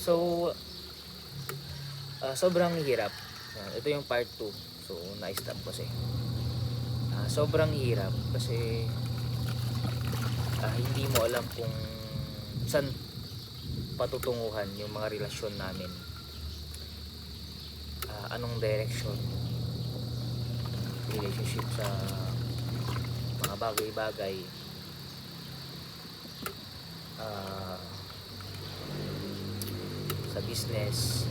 So, sobrang hirap. Ito yung part 2. So, na-stop kasi. Sobrang hirap kasi hindi mo alam kung saan patutunguhan yung mga relasyon namin. Anong direction relationship sa mga bagay-bagay, sa business,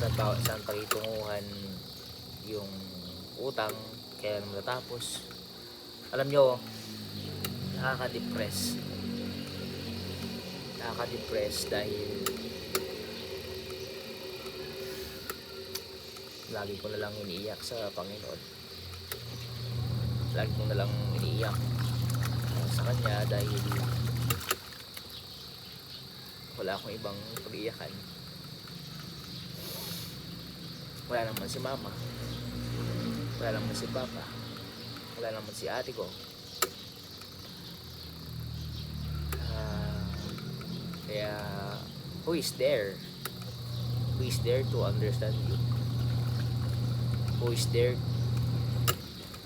saan pakitunguhan yung utang, kaya matatapos. Alam nyo, nakaka-depress dahil lagi ko na lang iniiyak sa Panginoon. Lagi ko na lang iniiyak sa Kanya dahil wala akong ibang pag-iiyakan. Wala naman si Mama, wala naman si Papa, wala naman si ate ko. Kaya who is there to understand you, who is there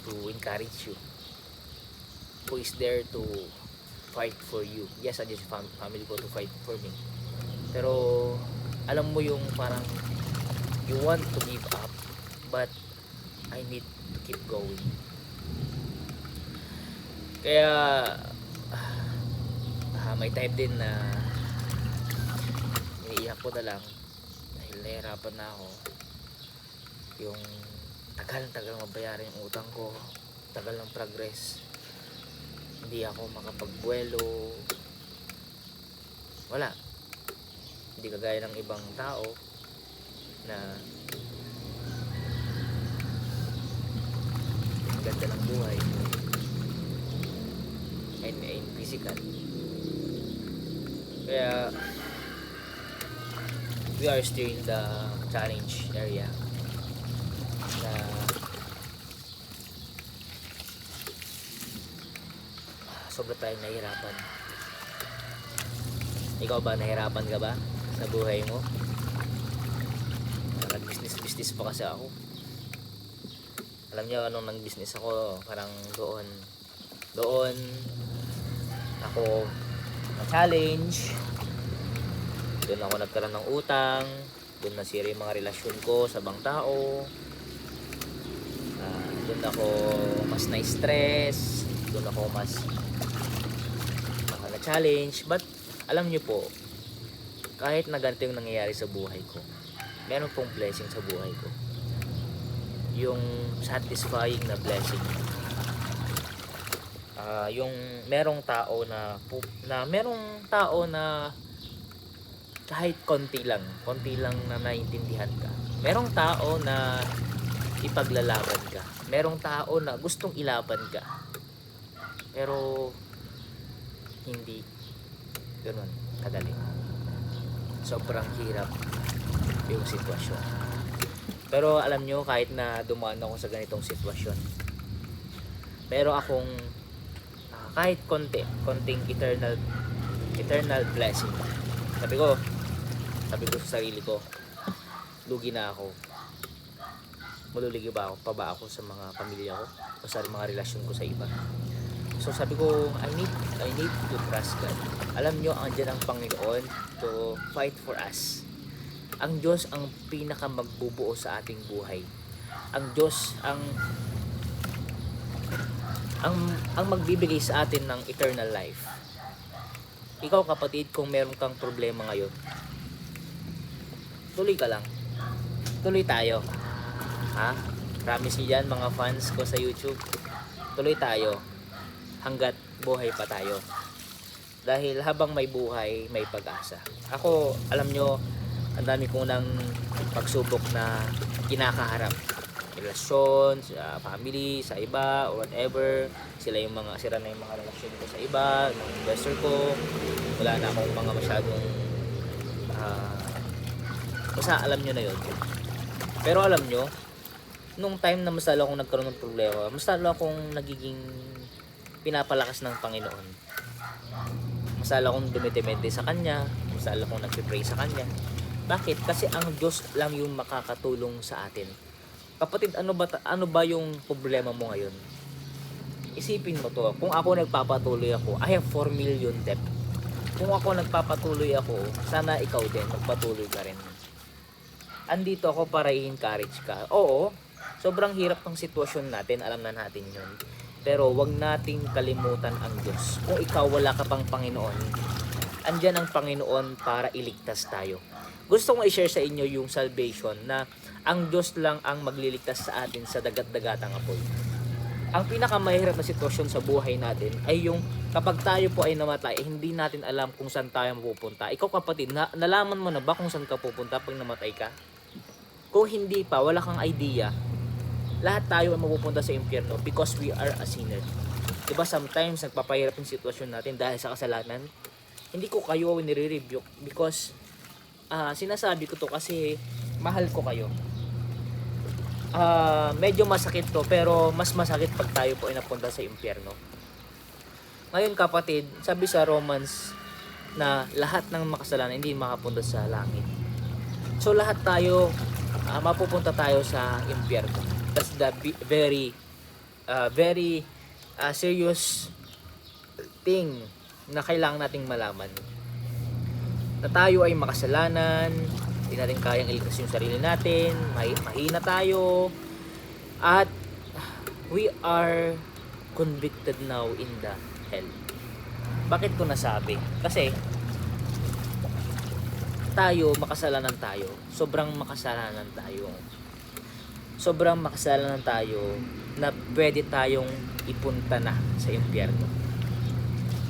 to encourage you, who is there to fight for you? Yes, andyan si family ko to fight for me, pero alam mo yung parang you want to give up, but I need to keep going. Kaya may time din na iniiyak ko na lang dahil nahihirapan na ako. Yung tagal mabayaran yung utang ko, tagal ng progress, hindi ako makapagbuelo, wala. Hindi kagaya ng ibang tao na ang ganda ng buhay and physical. Kaya we are still in the challenge area na sobra tayong nahihirapan. Ikaw ba, nahihirapan ka ba sa buhay mo? Nag-business pa kasi ako. Alam niyo anong nag-business ako? Parang doon ako na-challenge, doon ako nagkaroon ng utang, doon nasira yung mga relasyon ko sa ibang tao, doon ako mas na-stress, doon ako mas na-challenge. But alam niyo po, kahit na ganito yung nangyayari sa buhay ko, meron pong blessing sa buhay ko, yung satisfying na blessing. Yung merong tao na kahit konti lang na naiintindihan ka. Merong tao na ipaglalaban ka. Merong tao na gustong ilaban ka. Pero hindi ganoon kadali. Sobrang hirap yung sitwasyon. Pero alam nyo, kahit na dumaan ako sa ganitong sitwasyon, meron akong kahit konting eternal blessing. Sabi ko sa sarili ko, lugi na ako. Malulugi pa ba ako sa mga pamilya ko o sa mga relasyon ko sa iba? So sabi ko, I need to trust God. Alam nyo, andyan ang Panginoon to fight for us. Ang Diyos ang pinaka magbubuo sa ating buhay. Ang Diyos ang magbibigay sa atin ng eternal life. Ikaw kapatid, kung meron kang problema ngayon, tuloy ka lang. Tuloy tayo. Promise niyo yan mga fans ko sa YouTube. Tuloy tayo hanggat buhay pa tayo. Dahil habang may buhay, may pag-asa. Ako, alam nyo, ang dami kong nang pagsubok na kinakaharap. Relasyon, sa family, sa iba, or whatever. Sira na yung mga relasyon ko sa iba, ng investor ko. Wala na akong mga masyadong basta alam nyo na yun. Pero alam nyo, nung time na mas lalo akong nagkaroon ng problema, mas lalo akong nagiging pinapalakas ng Panginoon. Mas masala akong dumidemende sa Kanya, masala akong nagpipray sa Kanya. Bakit? Kasi ang Diyos lang yung makakatulong sa atin. Kapatid, ano ba yung problema mo ngayon? Isipin mo to, kung ako nagpapatuloy ako, I have 4 million debt. Kung ako nagpapatuloy ako, sana ikaw din, magpatuloy ka rin. Andito ako para i-encourage ka. Oo, sobrang hirap ng sitwasyon natin, alam na natin yun. Pero wag nating kalimutan ang Diyos. Kung ikaw wala ka pang Panginoon, andyan ang Panginoon para iligtas tayo. Gusto kong i-share sa inyo yung salvation na ang Diyos lang ang magliligtas sa atin sa dagat-dagatang apoy. Ang pinakamahirap na sitwasyon sa buhay natin ay yung kapag tayo po ay namatay, hindi natin alam kung saan tayo mapupunta. Ikaw kapatid, nalaman mo na ba kung saan ka pupunta pag namatay ka? Kung hindi pa, wala kang idea, lahat tayo ay mapupunta sa impyerno because we are a sinner. Diba sometimes nagpapahirap yung sitwasyon natin dahil sa kasalanan? Hindi ko kayo nire-rebuke because sinasabi ko to kasi mahal ko kayo. Medyo masakit to pero mas masakit pag tayo po ay napunta sa impyerno. Ngayon kapatid, sabi sa Romans na lahat ng makasalanan hindi makapunta sa langit. So lahat tayo mapupunta tayo sa impyerno. That's the very serious thing na kailangan nating malaman. Na tayo ay makasalanan, hindi natin kayang iligtas yung sarili natin, mahina tayo, at we are convicted now in the hell. Bakit ko nasabi? Kasi tayo, makasalanan tayo. Sobrang makasalanan tayo na pwede tayong ipunta na sa impyerno.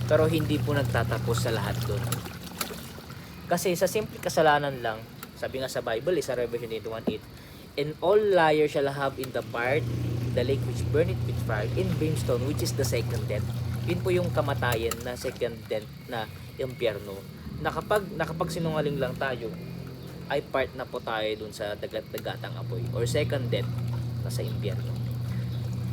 Pero hindi po nagtatapos sa lahat doon. Kasi sa simple kasalanan lang, sabi nga sa Bible, sa Revelation 21:8, and all liars shall have in the part the lake which burneth with fire in brimstone, which is the second death. Yun po yung kamatayan na second death na impyerno. Na kapag sinungaling lang tayo, ay part na po tayo dun sa dagat-dagatang apoy or second death na sa impyerno.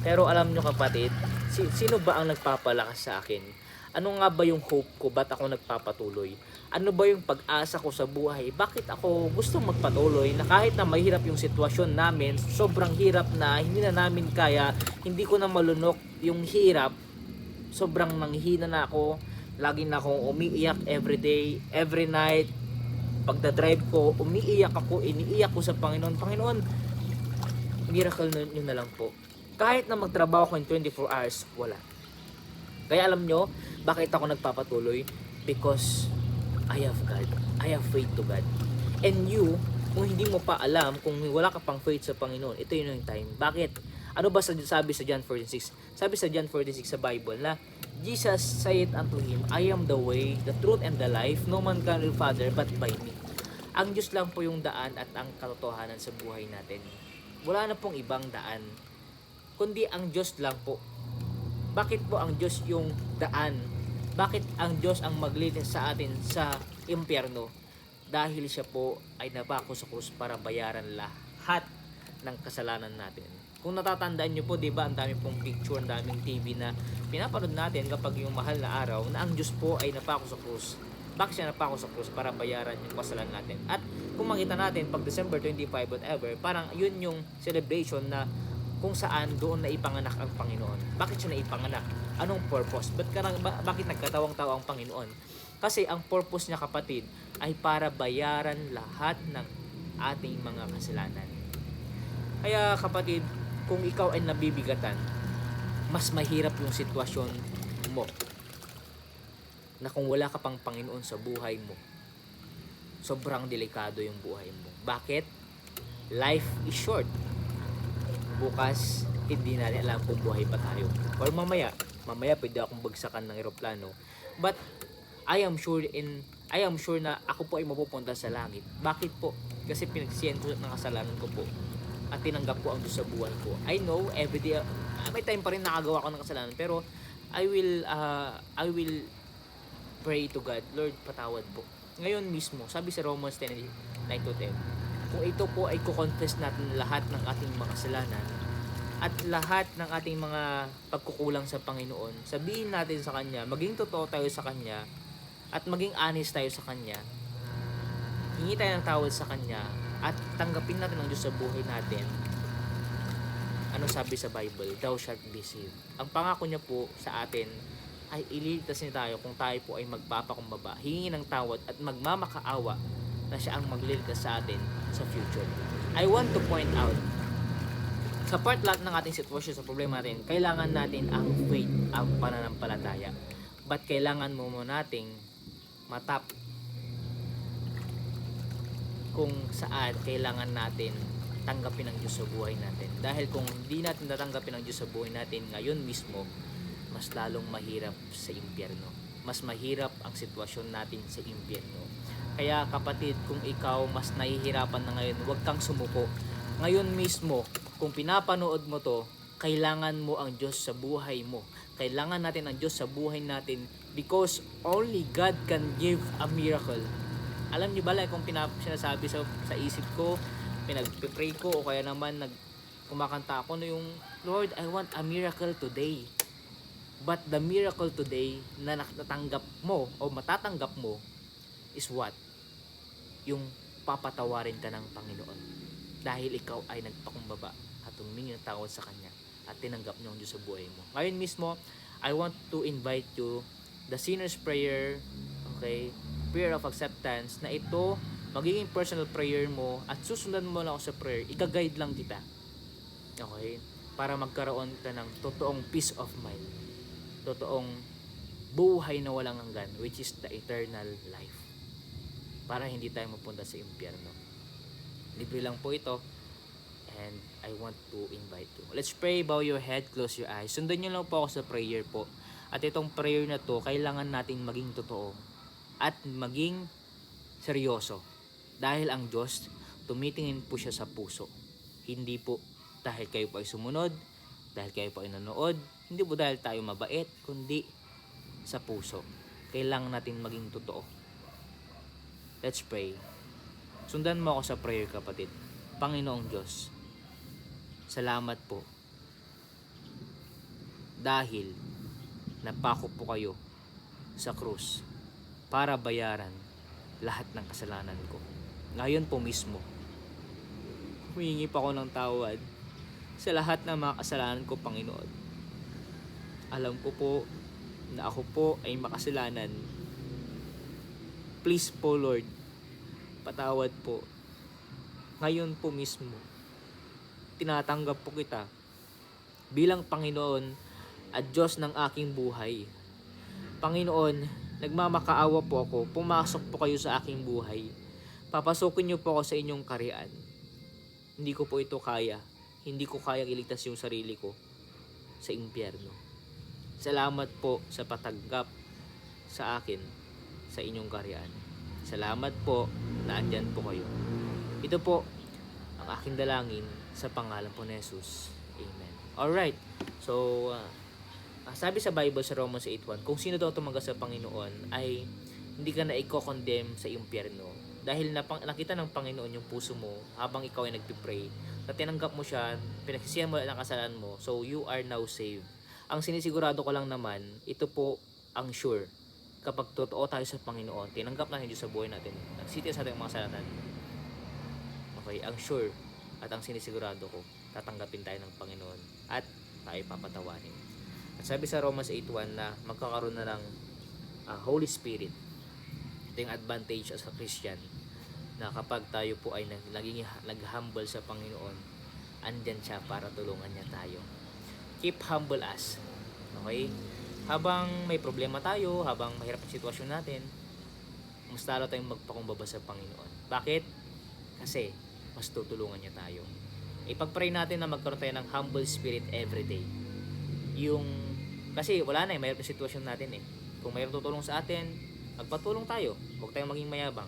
Pero alam nyo kapatid, sino ba ang nagpapalakas sa akin? Ano nga ba yung hope ko? Ba't ako nagpapatuloy? Ano ba yung pag-asa ko sa buhay? Bakit ako gusto magpatuloy na kahit na mahirap yung sitwasyon namin, sobrang hirap na, hindi na namin kaya, hindi ko na malunok yung hirap, sobrang nanghihina na ako, lagi na akong umiiyak every day, every night, pagdadrive ko, umiiyak ako, iniiyak ko sa Panginoon. Panginoon, miracle nyo na lang po. Kahit na magtrabaho ko in 24 hours, wala. Kaya alam nyo, bakit ako nagpapatuloy? Because I have God. I have faith to God. And you, kung hindi mo pa alam, kung wala ka pang faith sa Panginoon, ito yun yung time. Bakit? Ano ba sabi sa John 46? Sabi sa John 46 sa Bible na Jesus said unto him, I am the way, the truth, and the life. No man can to the Father but by me. Ang Diyos lang po yung daan at ang katotohanan sa buhay natin. Wala na pong ibang daan, kundi ang Diyos lang po. Bakit po ang Diyos yung daan? Bakit ang Diyos ang maglinis sa atin sa impyerno? Dahil siya po ay napako sa krus para bayaran lahat ng kasalanan natin. Kung natatandaan nyo po, diba, ang dami pong picture, ang daming TV na pinapanood natin kapag yung mahal na araw na ang Diyos po ay napako sa krus. Bakit siya napako sa krus? Para bayaran yung kasalanan natin. At kung makita natin, pag December 25 whatever, parang yun yung celebration na kung saan doon na ipanganak ang Panginoon. Bakit siya na ipanganak? Anong purpose? Bakit nagkatawang-tawa ang Panginoon? Kasi ang purpose niya kapatid ay para bayaran lahat ng ating mga kasalanan. Kaya kapatid, kung ikaw ay nabibigatan, mas mahirap yung sitwasyon mo na kung wala ka pang Panginoon sa buhay mo, sobrang delikado yung buhay mo. Bakit? Life is short. Bukas, hindi natin alam kung buhay pa tayo. Or mamaya pwede akong bagsakan ng eroplano. But I am sure na ako po ay mapupunta sa langit. Bakit po? Kasi pinagsisihan ko ng kasalanan ko po. At tinanggap ko ang Diyos sa buhay ko. I know every day may time pa rin nakagawa ko ng kasalanan, pero I will pray to God, Lord, patawad po. Ngayon mismo, sabi sa Romans 10:9-10, kung ito po ay kukonfess natin lahat ng ating mga kasalanan at lahat ng ating mga pagkukulang sa Panginoon, sabihin natin sa Kanya, maging totoo tayo sa Kanya, At maging honest tayo sa Kanya. Hingi tayo ng tawad sa Kanya at tanggapin natin ang Diyos sa buhay natin. Ano sabi sa Bible? Thou shalt be saved. Ang pangako niya po sa atin ay ililigtas niya tayo kung tayo po ay magpapakumbaba, hingi ng tawad at magmamakaawa na siya ang magliligtas sa atin sa future. I want to point out, sa part lahat ng ating sitwasyon, sa problema natin, kailangan natin ang faith, ang pananampalataya. But kailangan mo nating matap kung saan kailangan natin tanggapin ang Diyos sa buhay natin. Dahil kung hindi natin tatanggapin ang Diyos sa buhay natin ngayon mismo, mas lalong mahirap sa impyerno. Mas mahirap ang sitwasyon natin sa impyerno. Kaya kapatid, kung ikaw mas nahihirapan na ngayon, huwag kang sumuko. Ngayon mismo, kung pinapanood mo to, kailangan mo ang Diyos sa buhay mo. Kailangan natin ang Diyos sa buhay natin because only God can give a miracle. Alam niyo ba lang kung sinasabi sa isip ko, pinag-pray ko o kaya naman kumakanta ako no yung Lord, I want a miracle today. But the miracle today na natanggap mo o matatanggap mo is what? Yung papatawarin ka ng Panginoon. Dahil ikaw ay nagpakumbaba at humingi ng tawad sa Kanya at tinanggap niyo ang Diyos sa buhay mo. Ngayon mismo, I want to invite you the sinner's prayer, okay? Prayer of acceptance, na ito magiging personal prayer mo at susundan mo lang ako sa prayer, ika-guide lang kita, okay, para magkaroon ka ng totoong peace of mind, totoong buhay na walang hanggan, which is the eternal life, para hindi tayo mapunta sa impyerno. Libre lang po ito and I want to invite you. Let's pray. Bow your head, close your eyes. Sundan nyo lang po ako sa prayer po. At itong prayer na to, kailangan nating maging totoo at maging seryoso. Dahil ang Diyos, tumitingin po siya sa puso. Hindi po dahil kayo po ay sumunod, dahil kayo po ay nanood, hindi po dahil tayo mabait, kundi sa puso. Kailangan natin maging totoo. Let's pray. Sundan mo ako sa prayer, kapatid. Panginoong Diyos, salamat po. Dahil napako po kayo sa krus para bayaran lahat ng kasalanan ko. Ngayon po mismo, humingi pa ako ng tawad sa lahat ng mga kasalanan ko, Panginoon. Alam ko po na ako po ay makasalanan. Please po, Lord, patawad po. Ngayon po mismo, tinatanggap po kita bilang Panginoon at Diyos ng aking buhay. Panginoon, nagmamakaawa po ako. Pumasok po kayo sa aking buhay. Papasukin niyo po ako sa inyong kaharian. Hindi ko po ito kaya. Hindi ko kayang iligtas yung sarili ko sa impyerno. Salamat po sa patanggap sa akin sa inyong kaharian. Salamat po na andyan po kayo. Ito po ang aking dalangin sa pangalan po ni Jesus. Amen. Alright. So, sabi sa Bible sa Romans 8:1, kung sino daw tumanggap sa Panginoon ay hindi ka na i-condemn sa impyerno. Dahil nakita ng Panginoon yung puso mo habang ikaw ay nagpipray, na tinanggap mo siya, pinagsisihan mo ang kasalanan mo, so you are now saved. Ang sinisigurado ko lang naman, ito po ang sure. Kapag totoo tayo sa Panginoon, tinanggap natin Diyos sa buhay natin, nagsitiya sa ating mga kasalanan, okay, ang sure at ang sinisigurado ko, tatanggapin tayo ng Panginoon at tayo papatawarin. At sabi sa Romans 8:1 na magkakaroon na ng Holy Spirit. Ito yung advantage as a Christian, na kapag tayo po ay nag-humble sa Panginoon, andyan siya para tulungan niya tayo. Keep humble us. Okay? Habang may problema tayo, habang mahirap ang sitwasyon natin, mas lalo tayong magpakumbaba sa Panginoon. Bakit? Kasi mas tutulungan niya tayo. Ipag-pray natin na magkaroon tayo ng humble spirit everyday. Kasi wala na mahirap ang sitwasyon natin eh. Kung mayroong tutulong sa atin, magpatulong tayo. Huwag tayong maging mayabang.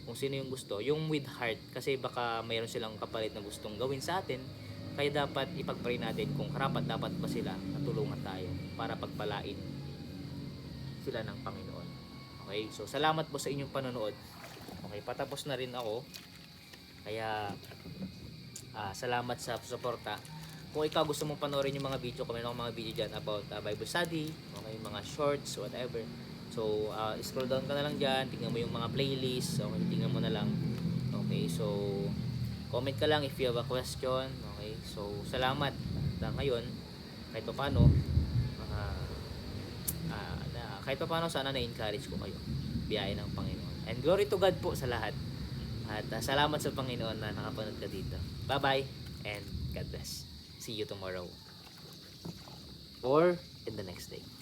Kung sino yung gusto, yung with heart, kasi baka mayroon silang kapalit na gustong gawin sa atin, kaya dapat ipag-pray natin kung karapat dapat ba sila na tulungan tayo para pagpalain sila ng Panginoon. Okay, so salamat po sa inyong panonood. Okay, patapos na rin ako. Kaya salamat sa suporta. Kung ikaw gusto mong panoorin yung mga video, kung meron akong mga video dyan about Bible study, okay, mga shorts, whatever, So, scroll down ka na lang dyan, tingnan mo yung mga playlist, okay, tingnan mo na lang. Okay, so, comment ka lang if you have a question. Okay, so, salamat na ngayon, kahit pa paano, kahit pa paano, sana na-encourage ko kayo. Biyaya ng Panginoon. And glory to God po sa lahat. At salamat sa Panginoon na nakapanood ka dito. Bye-bye and God bless. See you tomorrow. Or in the next day.